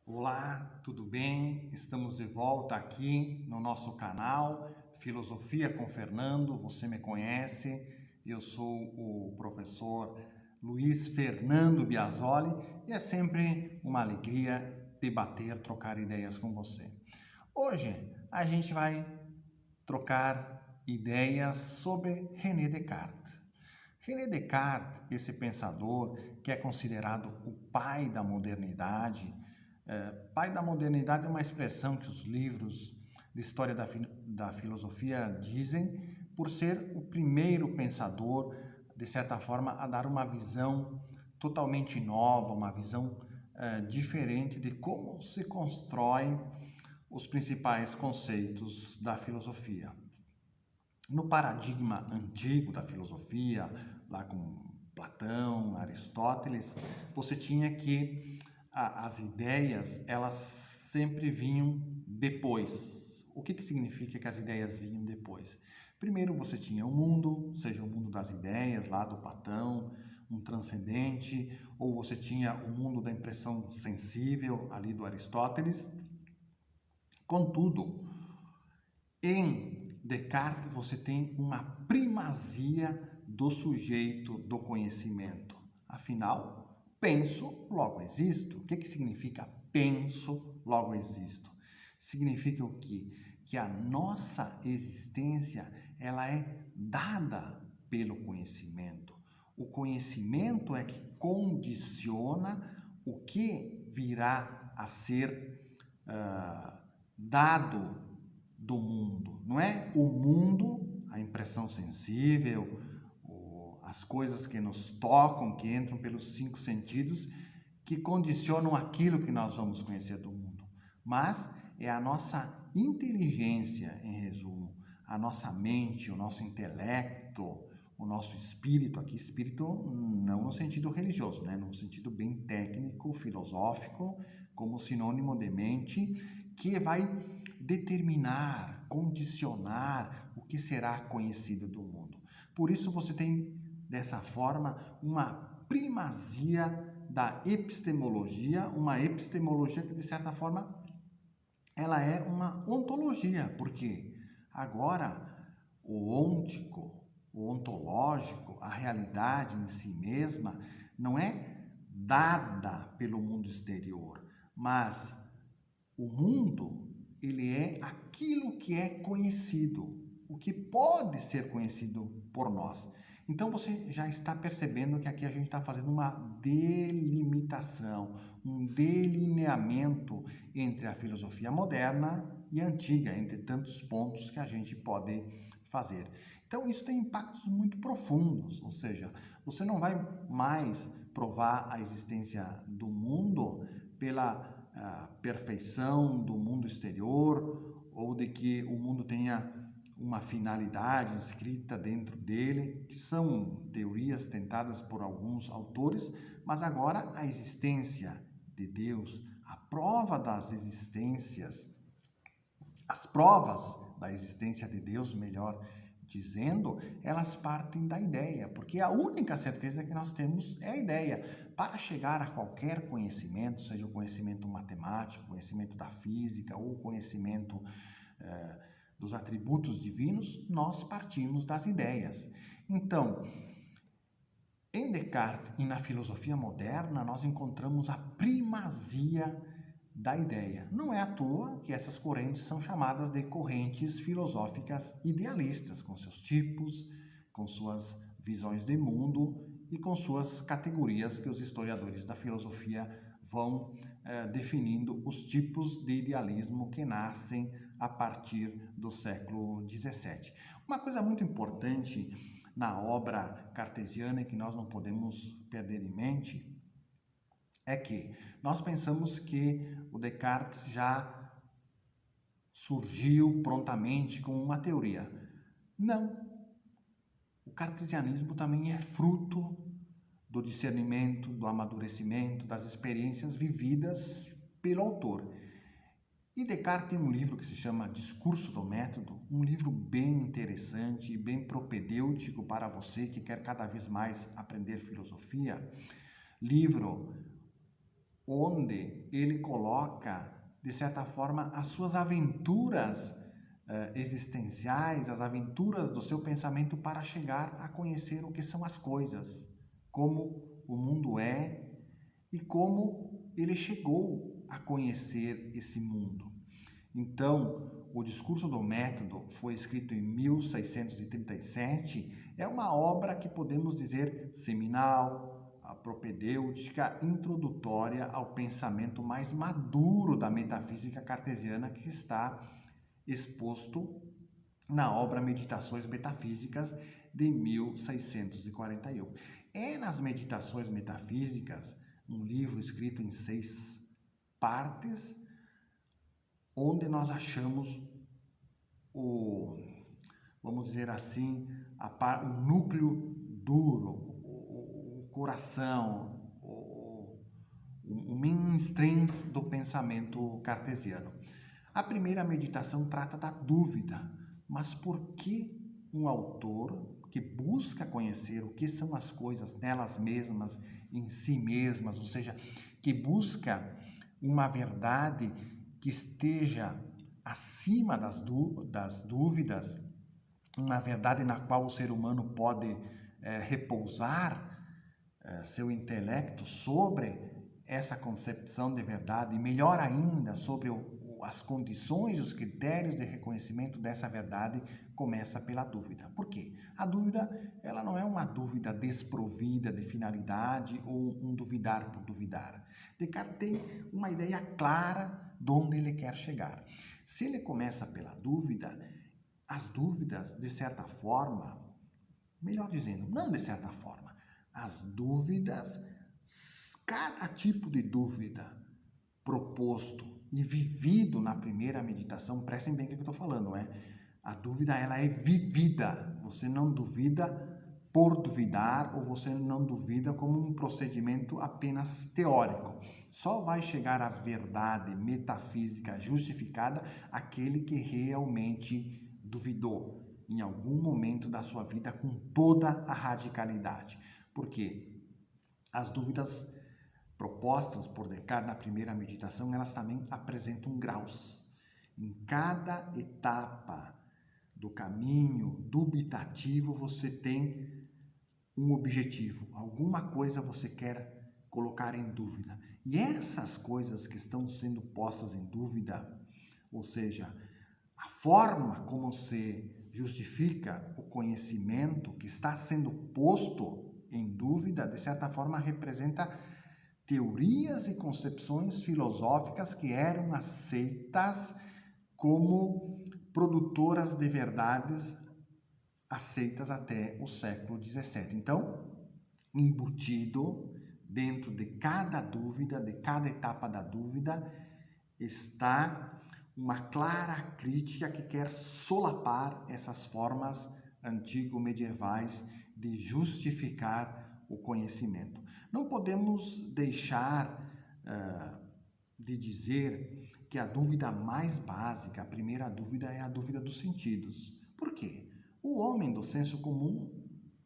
Olá, tudo bem? Estamos de volta aqui no nosso canal Filosofia com Fernando. Você me conhece, eu sou o professor Luiz Fernando Biasoli e é sempre uma alegria debater, trocar ideias com você. Hoje a gente vai trocar ideias sobre René Descartes. René Descartes, esse pensador que é considerado o pai da modernidade. Pai da modernidade é uma expressão que os livros de história da filosofia dizem, por ser o primeiro pensador, de certa forma, a dar uma visão totalmente nova, uma visão diferente de como se constroem os principais conceitos da filosofia. No paradigma antigo da filosofia, lá com Platão, Aristóteles, você tinha que as ideias, elas sempre vinham depois. O que significa que as ideias vinham depois? Primeiro você tinha o mundo, seja o mundo das ideias, lá do Platão, um transcendente, ou você tinha o mundo da impressão sensível, ali do Aristóteles. Contudo, em Descartes, você tem uma primazia do sujeito do conhecimento. Afinal, penso, logo existo. O que significa penso, logo existo? Significa o quê? Que a nossa existência ela é dada pelo conhecimento. O conhecimento é que condiciona o que virá a ser dado do mundo. Não é o mundo, a impressão sensível, as coisas que nos tocam, que entram pelos 5 sentidos, que condicionam aquilo que nós vamos conhecer do mundo. Mas é a nossa inteligência, em resumo, a nossa mente, o nosso intelecto, o nosso espírito, aqui espírito não no sentido religioso, né? No sentido bem técnico, filosófico, como sinônimo de mente, que vai determinar, condicionar o que será conhecido do mundo. Por isso você tem, dessa forma, uma primazia da epistemologia, uma epistemologia que, de certa forma, ela é uma ontologia, porque agora o ôntico, o ontológico, a realidade em si mesma não é dada pelo mundo exterior, mas o mundo, ele é aquilo que é conhecido, o que pode ser conhecido por nós. Então você já está percebendo que aqui a gente está fazendo uma delimitação, um delineamento entre a filosofia moderna e antiga, entre tantos pontos que a gente pode fazer. Então isso tem impactos muito profundos, ou seja, você não vai mais provar a existência do mundo pela perfeição do mundo exterior ou de que o mundo tenha uma finalidade escrita dentro dele, que são teorias tentadas por alguns autores, mas agora a existência de Deus, a prova das existências, as provas da existência de Deus, melhor dizendo, elas partem da ideia, porque a única certeza que nós temos é a ideia. Para chegar a qualquer conhecimento, seja o conhecimento matemático, conhecimento da física ou conhecimento dos atributos divinos, nós partimos das ideias. Então, em Descartes e na filosofia moderna, nós encontramos a primazia da ideia. Não é à toa que essas correntes são chamadas de correntes filosóficas idealistas, com seus tipos, com suas visões de mundo e com suas categorias que os historiadores da filosofia vão definindo os tipos de idealismo que nascem a partir do século XVII. Uma coisa muito importante na obra cartesiana e que nós não podemos perder em mente é que nós pensamos que o Descartes já surgiu prontamente com uma teoria. Não. O cartesianismo também é fruto do discernimento, do amadurecimento, das experiências vividas pelo autor. E Descartes tem um livro que se chama Discurso do Método, um livro bem interessante e bem propedêutico para você que quer cada vez mais aprender filosofia. Livro onde ele coloca, de certa forma, as suas aventuras existenciais, as aventuras do seu pensamento para chegar a conhecer o que são as coisas, como o mundo é e como ele chegou a conhecer esse mundo. Então, o Discurso do Método foi escrito em 1637, é uma obra que podemos dizer seminal, a propedêutica introdutória ao pensamento mais maduro da metafísica cartesiana que está exposto na obra Meditações Metafísicas de 1641. É nas Meditações Metafísicas, um livro escrito em 6 partes, onde nós achamos vamos dizer assim, o núcleo duro, o coração, o mainstream do pensamento cartesiano. A primeira meditação trata da dúvida, mas por que um autor que busca conhecer o que são as coisas nelas mesmas, em si mesmas, ou seja, que busca uma verdade que esteja acima das dúvidas, uma verdade na qual o ser humano pode repousar seu intelecto sobre essa concepção de verdade, e melhor ainda, sobre as condições, os critérios de reconhecimento dessa verdade, começa pela dúvida. Por quê? A dúvida, ela não é uma dúvida desprovida de finalidade ou um duvidar por duvidar. Descartes tem uma ideia clara de onde ele quer chegar. Se ele começa pela dúvida, as dúvidas, de certa forma, melhor dizendo, não de certa forma, as dúvidas, cada tipo de dúvida proposto e vivido na primeira meditação, prestem bem o que eu estou falando, não é? A dúvida, ela é vivida. Você não duvida por duvidar, ou você não duvida como um procedimento apenas teórico. Só vai chegar à verdade metafísica justificada aquele que realmente duvidou em algum momento da sua vida com toda a radicalidade. Por quê? As dúvidas propostas por Descartes na primeira meditação, elas também apresentam graus. Em cada etapa do caminho dubitativo, você tem um objetivo, alguma coisa você quer colocar em dúvida. E essas coisas que estão sendo postas em dúvida, ou seja, a forma como se justifica o conhecimento que está sendo posto em dúvida, de certa forma, representa teorias e concepções filosóficas que eram aceitas como produtoras de verdades aceitas até o século XVII. Então, embutido dentro de cada dúvida, de cada etapa da dúvida, está uma clara crítica que quer solapar essas formas antigo-medievais de justificar o conhecimento. Não podemos deixar de dizer que a dúvida mais básica, a primeira dúvida, é a dúvida dos sentidos. Por quê? O homem do senso comum,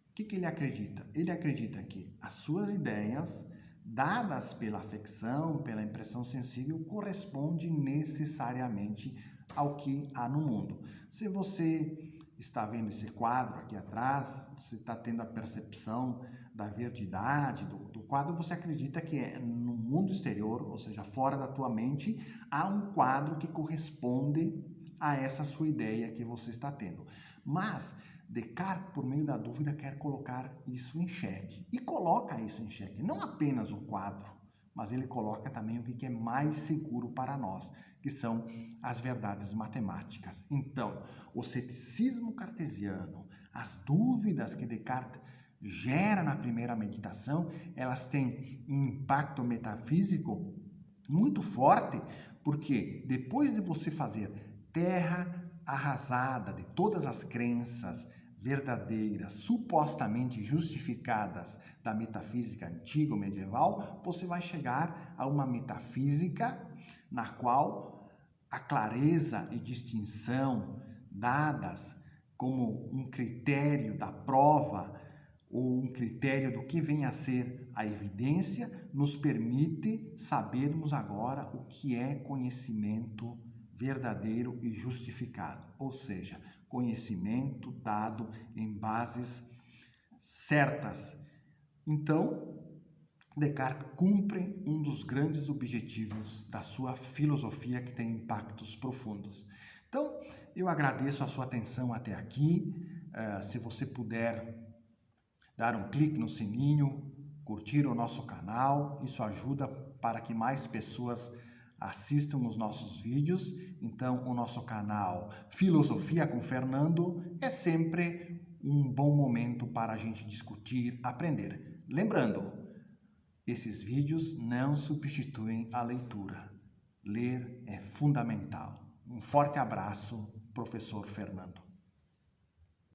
o que ele acredita? Ele acredita que as suas ideias, dadas pela afecção, pela impressão sensível, correspondem necessariamente ao que há no mundo. Se você está vendo esse quadro aqui atrás, você está tendo a percepção da verdade do quadro, você acredita que no mundo exterior, ou seja, fora da tua mente, há um quadro que corresponde a essa sua ideia que você está tendo. Mas Descartes, por meio da dúvida, quer colocar isso em xeque. E coloca isso em xeque, não apenas o quadro, mas ele coloca também o que é mais seguro para nós, que são as verdades matemáticas. Então, o ceticismo cartesiano, as dúvidas que Descartes gera na primeira meditação, elas têm um impacto metafísico muito forte, porque depois de você fazer terra arrasada de todas as crenças verdadeiras, supostamente justificadas da metafísica antigo-medieval, você vai chegar a uma metafísica na qual a clareza e distinção dadas como um critério da prova ou um critério do que vem a ser a evidência nos permite sabermos agora o que é conhecimento verdadeiro e justificado, ou seja, conhecimento dado em bases certas. Então, Descartes cumpre um dos grandes objetivos da sua filosofia, que tem impactos profundos. Então, eu agradeço a sua atenção até aqui. Se você puder dar um clique no sininho, curtir o nosso canal, isso ajuda para que mais pessoas assistam os nossos vídeos. Então, o nosso canal Filosofia com Fernando é sempre um bom momento para a gente discutir, aprender. Lembrando, esses vídeos não substituem a leitura. Ler é fundamental. Um forte abraço, professor Fernando.